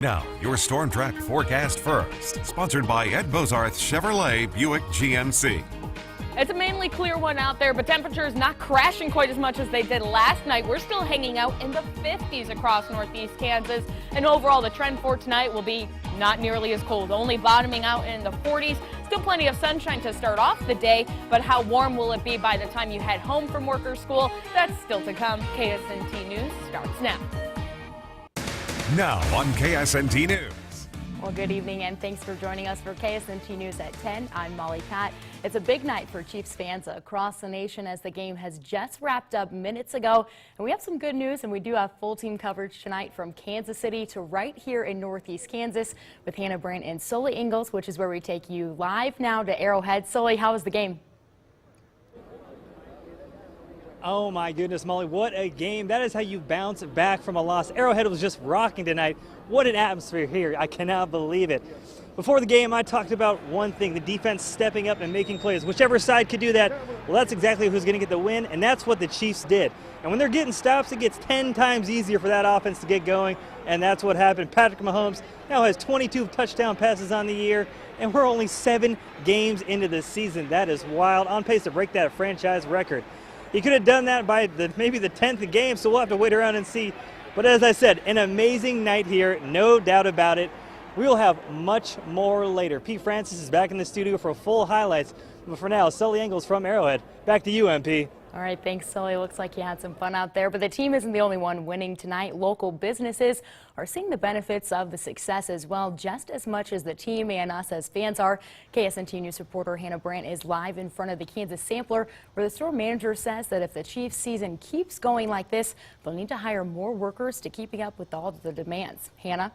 Now, your Storm Track forecast first, sponsored by Ed Bozarth Chevrolet Buick GMC. It's a mainly clear one out there, but temperatures not crashing quite as much as they did last night. We're still hanging out in the 50s across northeast Kansas, and overall the trend for tonight will be not nearly as cold, only bottoming out in the 40s. Still plenty of sunshine to start off the day, but how warm will it be by the time you head home from work or school? That's still to come. KSNT News starts now. Now on KSNT News. Well, good evening and thanks for joining us for KSNT News at 10. I'm Molly Pat. It's a big night for Chiefs fans across the nation as the game has just wrapped up minutes ago. And we have some good news, and we do have full team coverage tonight from Kansas City to right here in northeast Kansas with Hannah Brandt and Sully Ingalls, which is where we take you live now to Arrowhead. Sully, how was the game? Oh my goodness, Molly, what a game. That is how you bounce back from a loss. Arrowhead was just rocking tonight. What an atmosphere here. I cannot believe it. Before the game, I talked about one thing, the defense stepping up and making plays. Whichever side could do that, well, that's exactly who's going to get the win, and that's what the Chiefs did. And when they're getting stops, it gets 10 times easier for that offense to get going, and that's what happened. Patrick Mahomes now has 22 touchdown passes on the year, and we're only 7 games into the season. That is wild, on pace to break that franchise record. He could have done that by maybe the 10th game, so we'll have to wait around and see. But as I said, an amazing night here, no doubt about it. We will have much more later. Pete Francis is back in the studio for full highlights. But for now, Sully Ingalls from Arrowhead. Back to you, MP. All right, thanks, Sully. Looks like you had some fun out there, but the team isn't the only one winning tonight. Local businesses are seeing the benefits of the success as well, just as much as the team and us as fans are. KSNT News reporter Hannah Brandt is live in front of the Kansas Sampler, where the store manager says that if the Chiefs season keeps going like this, they'll need to hire more workers to keeping up with all the demands. Hannah?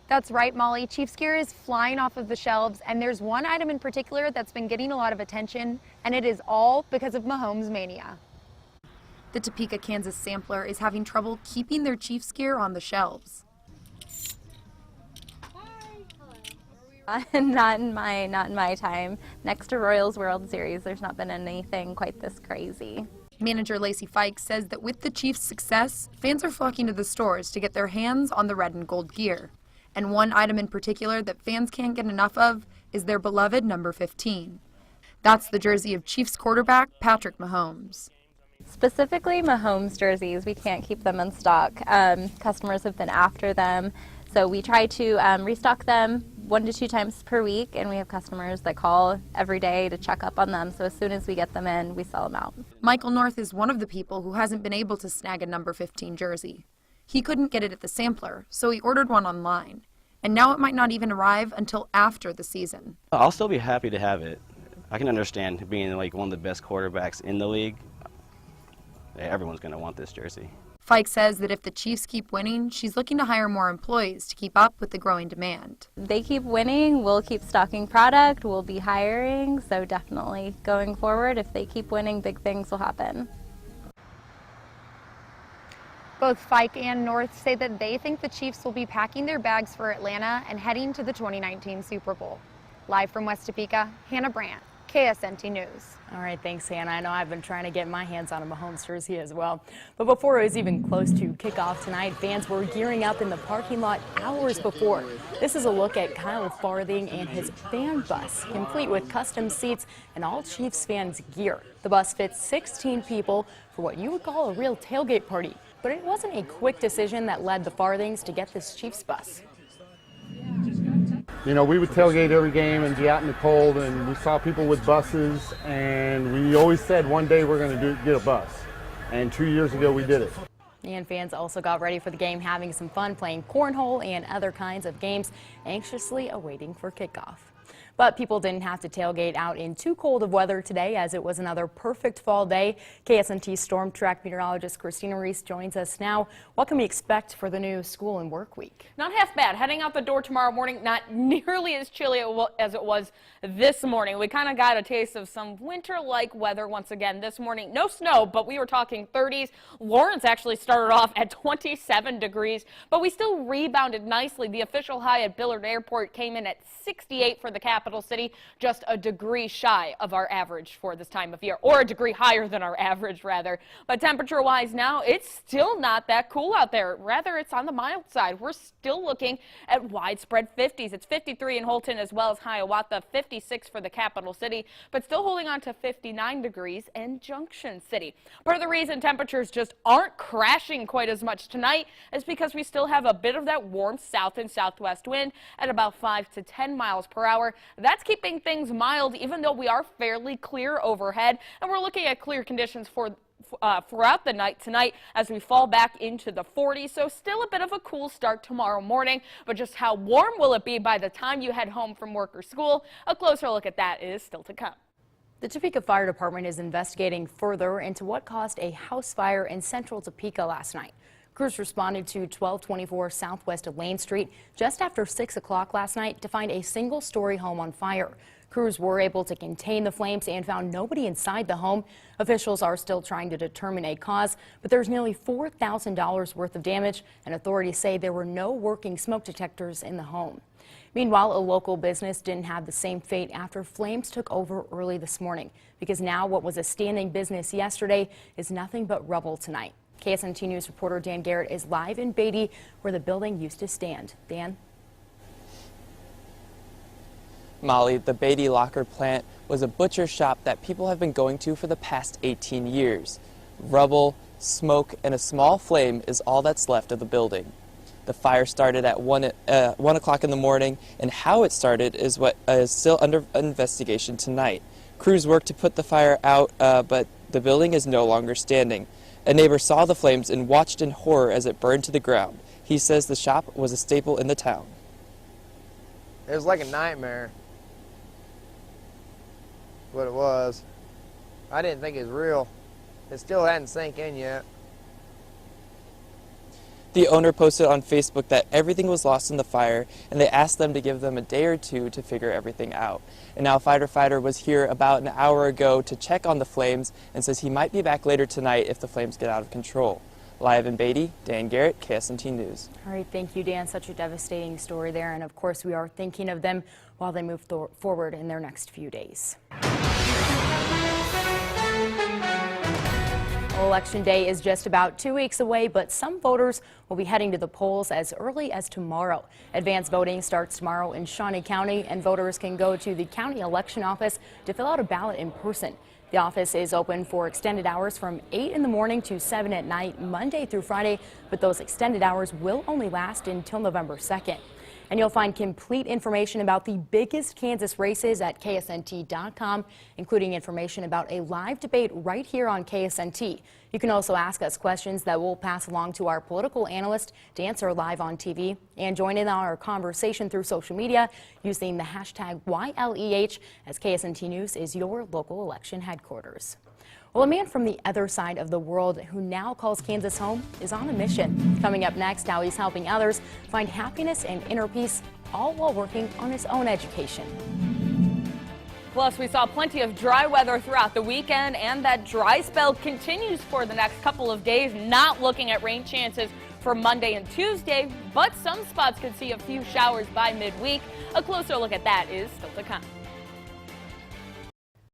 That's right, Molly. Chiefs gear is flying off of the shelves, and there's one item in particular that's been getting a lot of attention, and it is all because of Mahomes mania. The Topeka, Kansas Sampler is having trouble keeping their Chiefs gear on the shelves. Not in my time. Next to Royals World Series, there's not been anything quite this crazy. Manager Lacey Fikes says that with the Chiefs' success, fans are flocking to the stores to get their hands on the red and gold gear. And one item in particular that fans can't get enough of is their beloved number 15. That's the jersey of Chiefs quarterback Patrick Mahomes. Specifically Mahomes jerseys, we can't keep them in stock. Customers have been after them, so we try to restock them 1 to 2 times per week, and we have customers that call every day to check up on them, so as soon as we get them in, we sell them out. Michael North is one of the people who hasn't been able to snag a number 15 jersey. He couldn't get it at the Sampler, so he ordered one online. And now it might not even arrive until after the season. I'll still be happy to have it. I can understand being like one of the best quarterbacks in the league. Everyone's going to want this jersey. Fike says that if the Chiefs keep winning, she's looking to hire more employees to keep up with the growing demand. They keep winning, we'll keep stocking product, we'll be hiring, so definitely going forward, if they keep winning, big things will happen. Both Fike and North say that they think the Chiefs will be packing their bags for Atlanta and heading to the 2019 Super Bowl. Live from West Topeka, Hannah Brandt, KSNT News. All right, thanks, Hannah. I know I've been trying to get my hands on a Mahomes jersey as well. But before it was even close to kickoff tonight, fans were gearing up in the parking lot hours before. This is a look at Kyle Farthing and his fan bus, complete with custom seats and all Chiefs fans' gear. The bus fits 16 people for what you would call a real tailgate party. But it wasn't a quick decision that led the Farthings to get this Chiefs bus. You know, we would tailgate every game and be out in the cold, and we saw people with buses, and we always said one day we're going to get a bus. And 2 years ago we did it. And fans also got ready for the game, having some fun playing cornhole and other kinds of games, anxiously awaiting for kickoff. But people didn't have to tailgate out in too cold of weather today, as it was another perfect fall day. KSNT Storm Track meteorologist Christina Reese joins us now. What can we expect for the new school and work week? Not half bad. Heading out the door tomorrow morning, not nearly as chilly as it was this morning. We kind of got a taste of some winter-like weather once again this morning. No snow, but we were talking 30s. Lawrence actually started off at 27 degrees, but we still rebounded nicely. The official high at Billard Airport came in at 68 for the capital. capital city, just a degree shy of our average for this time of year, or a degree higher than our average, rather. But temperature-wise now, it's still not that cool out there. Rather, it's on the mild side. We're still looking at widespread 50s. It's 53 in Holton as well as Hiawatha, 56 for the capital city, but still holding on to 59 degrees in Junction City. Part of the reason temperatures just aren't crashing quite as much tonight is because we still have a bit of that warm south and southwest wind at about 5 to 10 miles per hour. That's keeping things mild, even though we are fairly clear overhead, and we're looking at clear conditions throughout the night tonight as we fall back into the 40s. So still a bit of a cool start tomorrow morning, but just how warm will it be by the time you head home from work or school? A closer look at that is still to come. The Topeka Fire Department is investigating further into what caused a house fire in central Topeka last night. Crews responded to 1224 Southwest Lane Street just after 6 o'clock last night to find a single-story home on fire. Crews were able to contain the flames and found nobody inside the home. Officials are still trying to determine a cause, but there's nearly $4,000 worth of damage, and authorities say there were no working smoke detectors in the home. Meanwhile, a local business didn't have the same fate after flames took over early this morning, because now what was a standing business yesterday is nothing but rubble tonight. KSNT News reporter Dan Garrett is live in Beatty, where the building used to stand. Dan? Molly, the Beatty Locker plant was a butcher shop that people have been going to for the past 18 years. Rubble, smoke, and a small flame is all that's left of the building. The fire started at 1 o'clock in the morning, and how it started is what is still under investigation tonight. Crews worked to put the fire out, but the building is no longer standing. A neighbor saw the flames and watched in horror as it burned to the ground. He says the shop was a staple in the town. It was like a nightmare. What it was. I didn't think it was real. It still hadn't sank in yet. The owner posted on Facebook that everything was lost in the fire, and they asked them to give them a day or two to figure everything out. And now a firefighter was here about an hour ago to check on the flames and says he might be back later tonight if the flames get out of control. Live in Beatty, Dan Garrett, KSNT News. All right, thank you, Dan. Such a devastating story there, and of course we are thinking of them while they move forward in their next few days. Election Day is just about 2 weeks away, but some voters will be heading to the polls as early as tomorrow. Advanced voting starts tomorrow in Shawnee County, and voters can go to the county election office to fill out a ballot in person. The office is open for extended hours from 8 in the morning to 7 at night, Monday through Friday, but those extended hours will only last until November 2nd. And you'll find complete information about the biggest Kansas races at KSNT.com, including information about a live debate right here on KSNT. You can also ask us questions that we'll pass along to our political analyst to answer live on TV, and join in on our conversation through social media using the hashtag YLEH, as KSNT News is your local election headquarters. Well, a man from the other side of the world who now calls Kansas home is on a mission. Coming up next, how he's helping others find happiness and inner peace, all while working on his own education. Plus, we saw plenty of dry weather throughout the weekend, and that dry spell continues for the next couple of days. Not looking at rain chances for Monday and Tuesday, but some spots could see a few showers by midweek. A closer look at that is still to come.